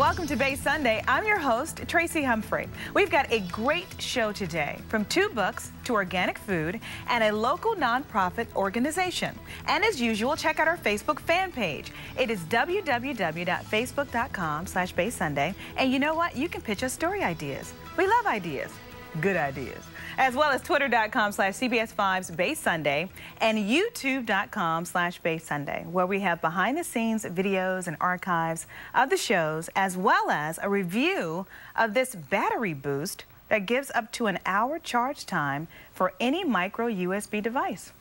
Welcome to Bay Sunday. I'm your host, Tracy Humphrey. We've got a great show today, from 2 books to organic food and a local nonprofit organization. And as usual, check out our Facebook fan page. It is www.facebook.com/BaySunday. And you know what? You can pitch us story ideas. We love ideas. Good ideas. As well as twitter.com/CBS5's Bay Sunday and youtube.com/Bay Sunday, where we have behind-the-scenes videos and archives of the shows, as well as a review of this battery boost that gives up to an hour charge time for any micro USB device.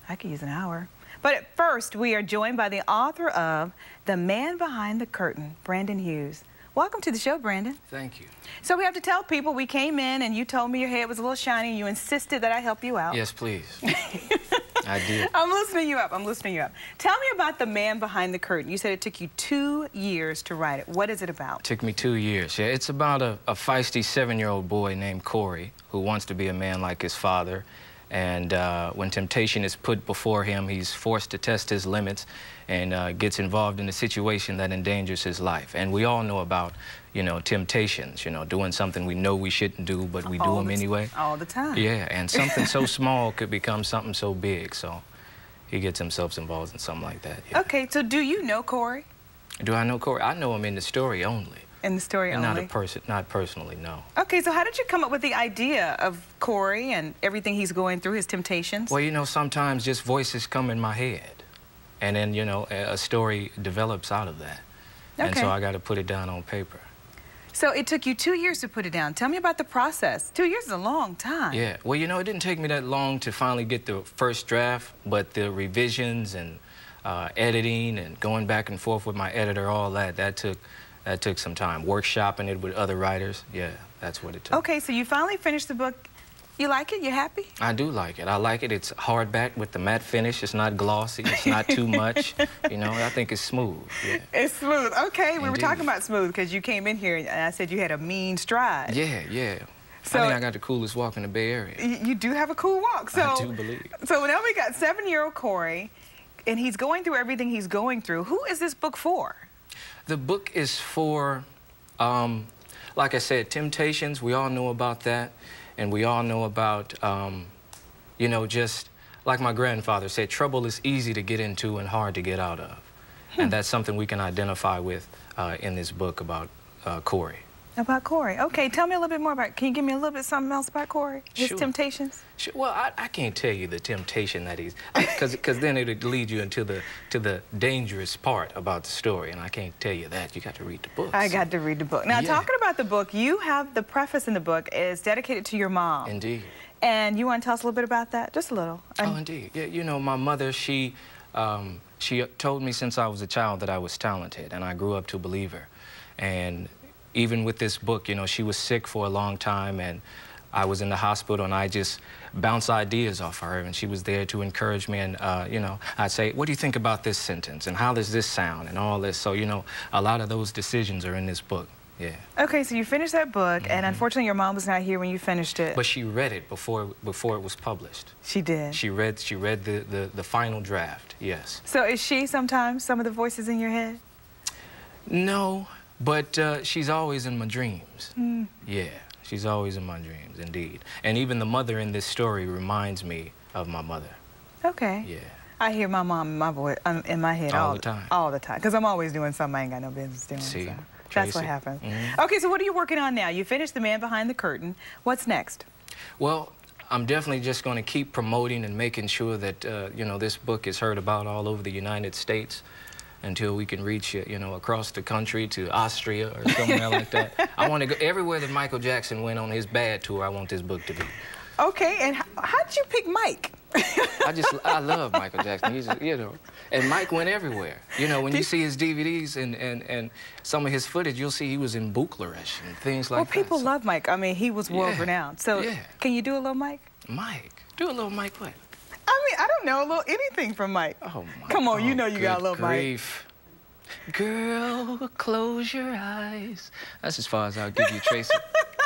I could use an hour. But first, we are joined by the author of The Man Behind the Curtain, Brandon Hughes. Welcome to the show, Brandon. Thank you. So we have to tell people we came in and you told me your hair was a little shiny. You insisted that I help you out. Yes, please. I did. I'm loosening you up. I'm loosening you up. Tell me about The Man Behind the Curtain. You said it took you 2 years to write it. What is it about? It took me 2 years. Yeah, it's about a feisty 7-year-old boy named Corey who wants to be a man like his father. And when temptation is put before him, he's forced to test his limits and gets involved in a situation that endangers his life. And we all know about, you know, temptations, you know, doing something we know we shouldn't do, but we do them anyway. All the time. Yeah, and something so small could become something so big. So he gets himself involved in something like that. Yeah. Okay, so do you know Corey? Do I know Corey? I know him in the story only. In the story only? Not personally, no. Okay, so how did you come up with the idea of Corey and everything he's going through, his temptations? Well, you know, sometimes just voices come in my head. And then, you know, a story develops out of that. Okay. And so I got to put it down on paper. So it took you 2 years to put it down. Tell me about the process. 2 years is a long time. Yeah. Well, you know, it didn't take me that long to finally get the first draft, but the revisions and editing and going back and forth with my editor, all that took some time. Workshopping it with other writers, yeah, that's what it took. Okay, so you finally finished the book. You like it? You happy? I do like it. I like it. It's hardback with the matte finish. It's not glossy. It's not too much. You know, I think it's smooth. Yeah. It's smooth. Okay, we were talking about smooth because you came in here and I said you had a mean stride. Yeah, yeah. So, I think I got the coolest walk in the Bay Area. You do have a cool walk. So, I do believe. So now we got 7-year-old Corey, and he's going through everything he's going through. Who is this book for? The book is for, like I said, temptations. We all know about that. And we all know about, you know, just like my grandfather said, trouble is easy to get into and hard to get out of. And that's something we can identify with in this book about Corey. About Corey. Okay, tell me a little bit more about, can you give me a little bit something else about Corey? His temptations? Sure. Well, I can't tell you the temptation that he's, because then it would lead you into the dangerous part about the story, and I can't tell you that. You got to read the book. I got to read the book. Now, talking about the book, you have the preface in the book is dedicated to your mom. Indeed. And you want to tell us a little bit about that? Just a little. Oh, indeed. Yeah, you know, my mother, she told me since I was a child that I was talented, and I grew up to believe her. And even with this book, you know, she was sick for a long time, and I was in the hospital, and I just bounced ideas off her, and she was there to encourage me. And, you know, I'd say, what do you think about this sentence? And how does this sound? And all this. So, you know, a lot of those decisions are in this book. Yeah. Okay, so you finished that book, and unfortunately your mom was not here when you finished it. But she read it before it was published. She did? She read the final draft, yes. So is she sometimes some of the voices in your head? No. But she's always in my dreams. Yeah, she's always in my dreams, indeed. And even the mother in this story reminds me of my mother. Okay. Yeah. I hear my mom in my voice, in my head all the time. All the time, because I'm always doing something I ain't got no business doing. See, so that's what happens. Okay, so what are you working on now? You finished The Man Behind the Curtain. What's next? Well, I'm definitely just going to keep promoting and making sure that, you know, this book is heard about all over the United States, until we can reach it, you know, across the country to Austria or somewhere like that. I want to go everywhere that Michael Jackson went on his bad tour. I want this book to be. Okay, and how did you pick Mike? I love Michael Jackson. He's, you know, and Mike went everywhere. You know, when you see his DVDs and some of his footage, you'll see he was in Bucharest and things like that. Well, people love Mike. I mean, he was world-renowned. So, can you do a little Mike? Mike? Do a little Mike what? I mean, I don't know, a little anything from Mike. Oh, my. Come on, you know you got a little grief. Mike. Girl, close your eyes. That's as far as I'll give you, Tracy.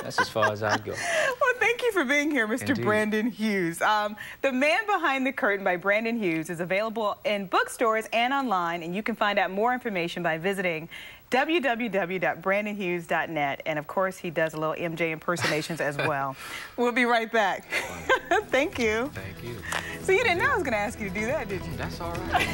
That's as far as I go. Well, thank you for being here, Mr. Indeed. Brandon Hughes. The Man Behind the Curtain by Brandon Hughes is available in bookstores and online, and you can find out more information by visiting www.brandonhughes.net. And of course, he does a little MJ impersonations as well. We'll be right back. Thank you. Thank you. So you didn't know I was going to ask you to do that, did you? That's all right.